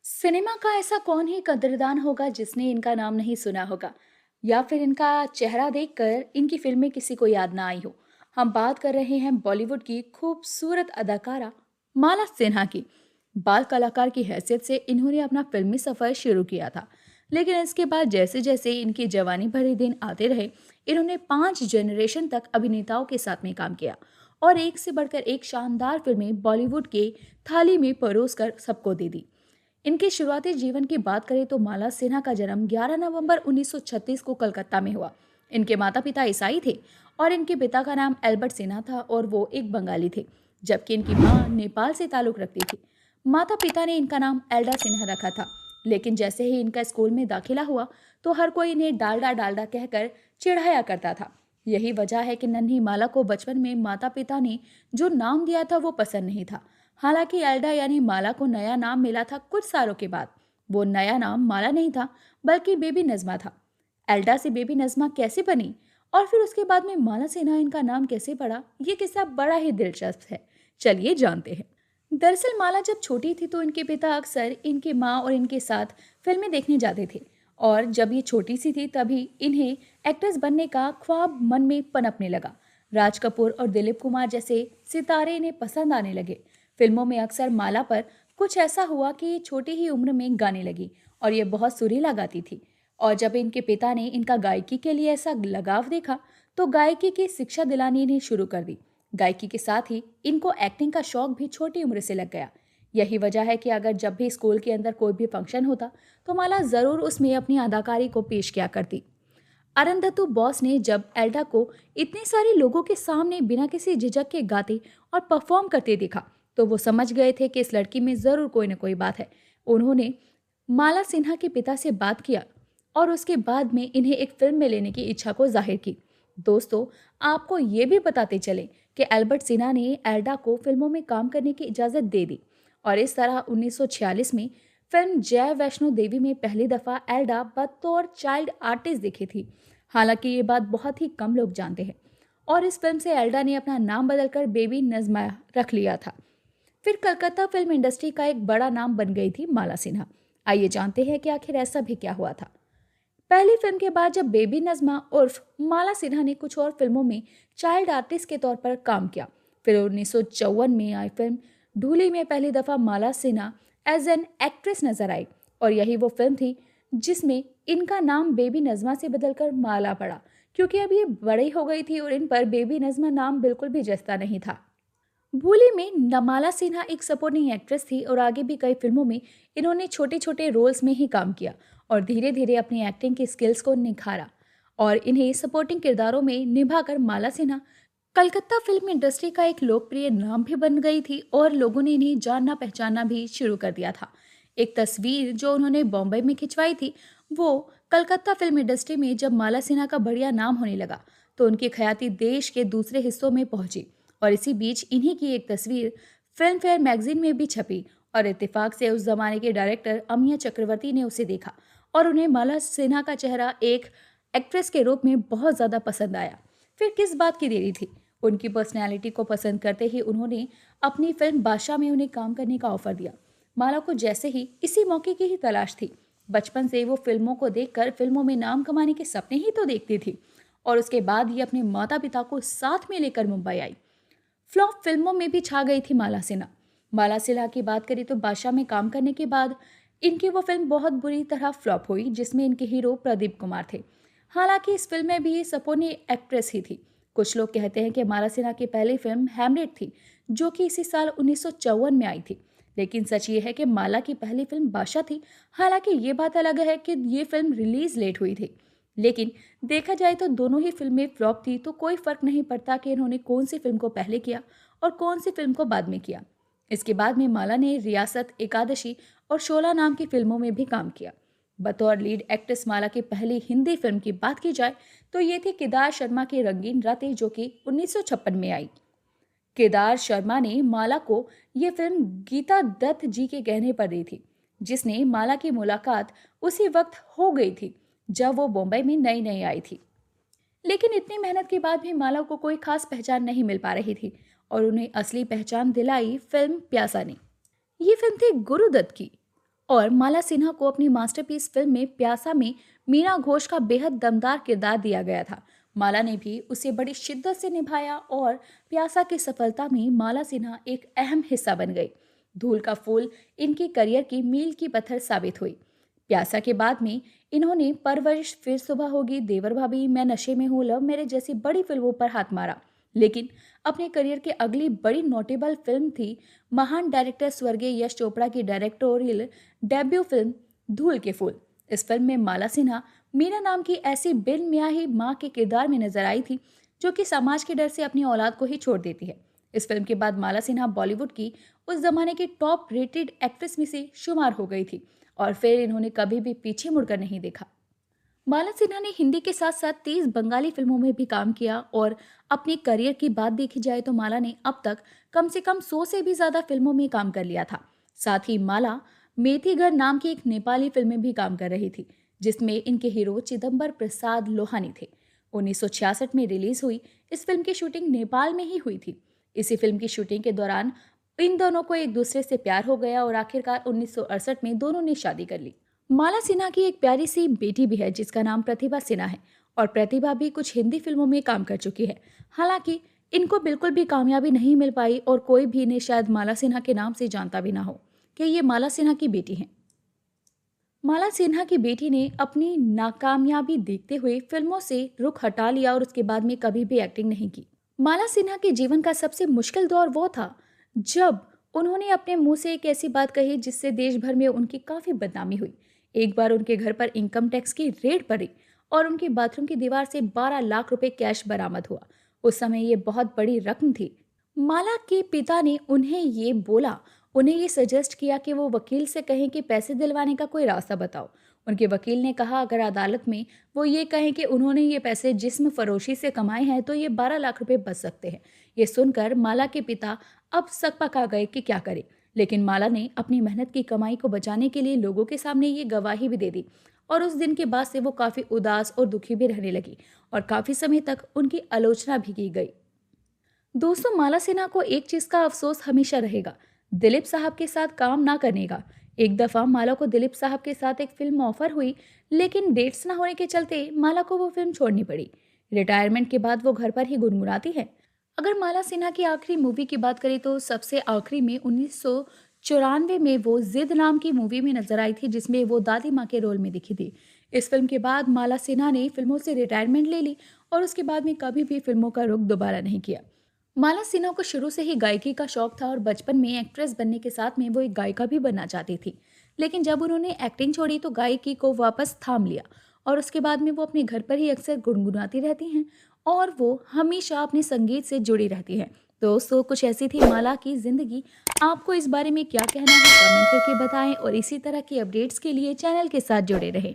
Cinema का ऐसा कौन ही कदरदान होगा जिसने इनका नाम नहीं सुना होगा या फिर इनका चेहरा देखकर इनकी फिल्में किसी को याद ना आई हो। हम बात कर रहे हैं बॉलीवुड की खूबसूरत अदाकारा माला सिन्हा की। बाल कलाकार की हैसियत से इन्होंने अपना फिल्मी सफर शुरू किया था, लेकिन इसके बाद जैसे जैसे इनकी जवानी भरे दिन आते रहे, इन्होंने 5 जनरेशन तक अभिनेताओं के साथ में काम किया और एक से बढ़कर एक शानदार फिल्में बॉलीवुड के थाली में परोस कर सबको दे दी। इनके शुरुआती जीवन की बात करें तो माला सिन्हा का जन्म 11 नवंबर 1936 को कलकत्ता में हुआ। इनके माता पिता ईसाई थे और इनके पिता का नाम एल्बर्ट सिन्हा था और वो एक बंगाली थे, जबकि इनकी मां नेपाल से ताल्लुक रखती थी। माता पिता ने इनका नाम एल्डा सिन्हा रखा था, लेकिन जैसे ही इनका स्कूल में दाखिला हुआ तो हर कोई इन्हें डालडा डालडा कहकर चिढ़ाया करता था। यही वजह है कि नन्ही माला को बचपन में माता पिता ने जो नाम दिया था वो पसंद नहीं था। हालांकि एल्डा यानी माला को नया नाम मिला था कुछ सालों के बाद। वो नया नाम माला नहीं था, बल्कि बेबी नज़मा था। एल्डा से बेबी नज़मा कैसे बनी और फिर उसके बाद में माला सिन्हा इनका नाम कैसे पड़ा, ये किस्सा बड़ा ही दिलचस्प है। चलिए जानते हैं। दरअसल माला जब छोटी थी तो इनके पिता अक्सर इनके माँ और इनके साथ फिल्में देखने जाते थे, और जब ये छोटी सी थी तभी इन्हें एक्ट्रेस बनने का ख्वाब मन में पनपने लगा। राज कपूर और दिलीप कुमार जैसे सितारे इन्हें पसंद आने लगे। फिल्मों में अक्सर माला पर कुछ ऐसा हुआ कि ये छोटी ही उम्र में गाने लगी और ये बहुत सुरीला गाती थी। और जब इनके पिता ने इनका गायकी के लिए ऐसा लगाव देखा तो गायकी की शिक्षा दिलानी इन्हें शुरू कर दी। गायकी के साथ ही इनको एक्टिंग का शौक भी छोटी उम्र से लग गया। यही वजह है कि अगर जब भी स्कूल के अंदर कोई भी फंक्शन होता तो माला जरूर उसमें अपनी अदाकारी को पेश किया करती। अरुंधतु बॉस ने जब एल्डा को इतने सारे लोगों के सामने बिना किसी झिझक के गाते और परफॉर्म करते देखा तो वो समझ गए थे कि इस लड़की में जरूर कोई ना कोई बात है। उन्होंने माला सिन्हा के पिता से बात किया और उसके बाद में इन्हें एक फिल्म में लेने की इच्छा को जाहिर की। दोस्तों, आपको ये भी बताते चले कि एल्बर्ट सिन्हा ने एल्डा को फिल्मों में काम करने की इजाज़त दे दी और इस तरह 1946 में फिल्म जय वैष्णो देवी में पहली दफ़ा एल्डा बतौर चाइल्ड आर्टिस्ट दिखी थी। हालांकि ये बात बहुत ही कम लोग जानते हैं और इस फिल्म से एल्डा ने अपना नाम बदलकर बेबी नज़मा रख लिया था। फिर कलकत्ता फिल्म इंडस्ट्री का एक बड़ा नाम बन गई थी माला सिन्हा। आइए जानते हैं कि आखिर ऐसा भी क्या हुआ था। पहली फिल्म के बाद जब बेबी नज़मा उर्फ माला सिन्हा ने कुछ और फिल्मों में चाइल्ड आर्टिस्ट के तौर पर काम किया। फिर 1954 में आई फिल्म ढूली में पहली दफ़ा Mala Sinha as an actress नजर आई और यही वो फिल्म थी जिसमें इनका नाम बेबी नज़मा से बदलकर माला पड़ा, क्योंकि अब ये बड़ी हो गई थी और इन पर बेबी नज़मा नाम बिल्कुल भी जचता नहीं था। भूली में नमाला सिन्हा एक सपोर्टिंग एक्ट्रेस थी और आगे भी कई फिल्मों में इन्होंने छोटे छोटे रोल्स में ही काम किया और धीरे धीरे अपनी एक्टिंग की स्किल्स को निखारा और इन्हें सपोर्टिंग किरदारों में निभाकर माला सिन्हा कलकत्ता फिल्म इंडस्ट्री का एक लोकप्रिय नाम भी बन गई थी और लोगों ने इन्हें जानना पहचानना भी शुरू कर दिया था। एक तस्वीर जो उन्होंने बॉम्बे में खिंचवाई थी, वो कलकत्ता फिल्म इंडस्ट्री में जब माला सिन्हा का बढ़िया नाम होने लगा तो उनकी ख्याति देश के दूसरे हिस्सों में पहुंची और इसी बीच इन्हीं की एक तस्वीर फिल्म फेयर मैगजीन में भी छपी और इत्तेफाक से उस जमाने के डायरेक्टर अमिया चक्रवर्ती ने उसे देखा और उन्हें माला सिन्हा का चेहरा एक एक्ट्रेस के रूप में बहुत ज़्यादा पसंद आया। फिर किस बात की देरी थी, उनकी पर्सनैलिटी को पसंद करते ही उन्होंने अपनी फिल्म बादशाह में उन्हें काम करने का ऑफर दिया। माला को जैसे ही इसी मौके की ही तलाश थी। बचपन से वो फिल्मों को देखकर फिल्मों में नाम कमाने के सपने ही तो देखती थी और उसके बाद ही अपने माता पिता को साथ में लेकर मुंबई आई। फ्लॉप फिल्मों में भी छा गई थी माला सिन्हा। माला सिन्हा की बात करें तो बादशाह में काम करने के बाद इनकी वो फिल्म बहुत बुरी तरह फ्लॉप हुई जिसमें इनके हीरो प्रदीप कुमार थे। हालांकि इस फिल्म में भी सपोर्टिंग एक्ट्रेस ही थी। कुछ लोग कहते हैं कि माला सिन्हा की पहली फिल्म हैमलेट थी, जो कि इसी साल 1954 में आई थी, लेकिन सच ये है कि माला की पहली फिल्म बादशाह थी। हालांकि ये बात अलग है कि ये फिल्म रिलीज लेट हुई थी, लेकिन देखा जाए तो दोनों ही फिल्में फ्लॉप थी, तो कोई फर्क नहीं पड़ता कि इन्होंने कौन सी फिल्म को पहले किया और कौन सी फिल्म को बाद में किया। इसके बाद में माला ने रियासत, एकादशी और शोला नाम की फिल्मों में भी काम किया। बतौर लीड एक्ट्रेस माला की पहली हिंदी फिल्म की बात की जाए तो ये थी केदार शर्मा की रंगीन रातें, जो कि 1956 में आई। केदार शर्मा ने माला को ये फिल्म गीता दत्त जी के कहने पर दी थी, जिसने माला की मुलाकात उसी वक्त हो गई थी जब वो बॉम्बे में नई नई आई थी। लेकिन इतनी मेहनत के बाद भी माला को कोई खास पहचान नहीं मिल पा रही थी और उन्हें असली पहचान दिलाई फिल्म प्यासा ने। ये फिल्म थी गुरुदत्त की और माला सिन्हा को अपनी मास्टरपीस फिल्म में प्यासा में मीना घोष का बेहद दमदार किरदार दिया गया था। माला ने भी उसे बड़ी शिद्दत से निभाया और प्यासा की सफलता में माला सिन्हा एक अहम हिस्सा बन गई। धूल का फूल इनके करियर की मील की पत्थर साबित हुई। प्यासा के बाद में इन्होंने परवरिश, फिर सुबह होगी, देवर भाभी, मैं नशे में हूँ, लव मैरिज जैसी बड़ी फिल्मों पर हाथ मारा। लेकिन अपने करियर की अगली बड़ी नोटेबल फिल्म थी महान डायरेक्टर स्वर्गीय यश चोपड़ा की डायरेक्टोरियल डेब्यू फिल्म धूल के फूल। इस फिल्म में माला सिन्हा मीना नाम की ऐसी बिन माँ के किरदार में नजर आई थी जो कि समाज के डर से अपनी औलाद को ही छोड़ देती है। इस फिल्म के बाद माला सिन्हा बॉलीवुड की उस जमाने की टॉप रेटेड एक्ट्रेस में से शुमार हो गई थी और फिर इन्होंने कभी भी पीछे मुड़कर नहीं देखा। माला सिन्हा ने हिंदी के साथ साथ 30 बंगाली फिल्मों में भी काम किया और अपने करियर की बात देखी जाए तो माला ने अब तक कम से कम 100 से भी ज्यादा फिल्मों में काम कर लिया था। साथ ही माला मेथीगर नाम की एक नेपाली फिल्म में भी काम कर रही थी जिसमें इनके हीरो चिदम्बर प्रसाद लोहानी थे। 1966 में रिलीज हुई इस फिल्म की शूटिंग नेपाल में ही हुई थी। इसी फिल्म की शूटिंग के दौरान इन दोनों को एक दूसरे से प्यार हो गया और आखिरकार 1968 में दोनों ने शादी कर ली। माला सिन्हा की एक प्यारी सी बेटी भी है जिसका नाम प्रतिभा सिन्हा है और प्रतिभा भी कुछ हिंदी फिल्मों में काम कर चुकी है। हालांकि इनको बिल्कुल भी कामयाबी नहीं मिल पाई और कोई भी इन्हें शायद माला सिन्हा के नाम से जानता भी ना हो कि ये माला सिन्हा की बेटी हैं। माला सिन्हा की बेटी ने अपनी नाकामयाबी देखते हुए फिल्मों से रुख हटा लिया और उसके बाद में कभी भी एक्टिंग नहीं की। माला सिन्हा के जीवन का सबसे मुश्किल दौर वो था जब उन्होंने अपने मुंह से एक ऐसी बात कही जिससे देश भर में उनकी काफी बदनामी हुई। एक बार उनके घर पर इनकम टैक्स की रेड पड़ी और उनकी बाथरूम की दीवार से 12 लाख रुपए कैश बरामद हुआ। उस समय ये बहुत बड़ी रकम थी। माला के पिता ने उन्हें ये सजेस्ट किया कि वो वकील से कहें कि पैसे दिलवाने का कोई रास्ता बताओ। उनके वकील ने कहा अगर अदालत में वो ये कहें कि उन्होंने ये पैसे जिस्म फरोशी से कमाए हैं तो ये 12 लाख रुपए बच सकते हैं। ये सुनकर माला के पिता अब सकपका गए कि क्या करें, लेकिन माला ने अपनी मेहनत की कमाई को बचाने के लिए लोगों के सामने ये गवाही भी दे दी और उस दिन के बाद से वो काफी उदास और दुखी भी रहने लगी और काफी समय तक उनकी आलोचना भी की गई। दोस्तों, माला सिन्हा को एक चीज का अफसोस हमेशा रहेगा, दिलीप साहब के साथ काम ना करने का। एक दफा माला को दिलीप साहब के साथ एक फिल्म ऑफर हुई लेकिन डेट्स ना होने के चलते माला को वो फिल्म छोड़नी पड़ी। रिटायरमेंट के बाद वो घर पर ही गुनगुनाती है। अगर माला सिन्हा की आखिरी मूवी की बात करें तो सबसे आखिरी में 1994 में वो जिद नाम की मूवी में नजर आई थी जिसमें वो दादी माँ के रोल में दिखी थी। इस फिल्म के बाद माला सिन्हा ने फिल्मों से रिटायरमेंट ले ली और उसके बाद में कभी भी फिल्मों का रुख दोबारा नहीं किया। माला सिन्हा को शुरू से ही गायकी का शौक था और बचपन में एक्ट्रेस बनने के साथ में वो एक गायिका भी बनना चाहती थी, लेकिन जब उन्होंने एक्टिंग छोड़ी तो गायकी को वापस थाम लिया और उसके बाद में वो अपने घर पर ही अक्सर गुनगुनाती रहती हैं और वो हमेशा अपने संगीत से जुड़ी रहती हैं। दोस्तों, कुछ ऐसी थी माला की जिंदगी। आपको इस बारे में क्या कहना है कमेंट करके बताएं और इसी तरह की अपडेट्स के लिए चैनल के साथ जुड़े रहें।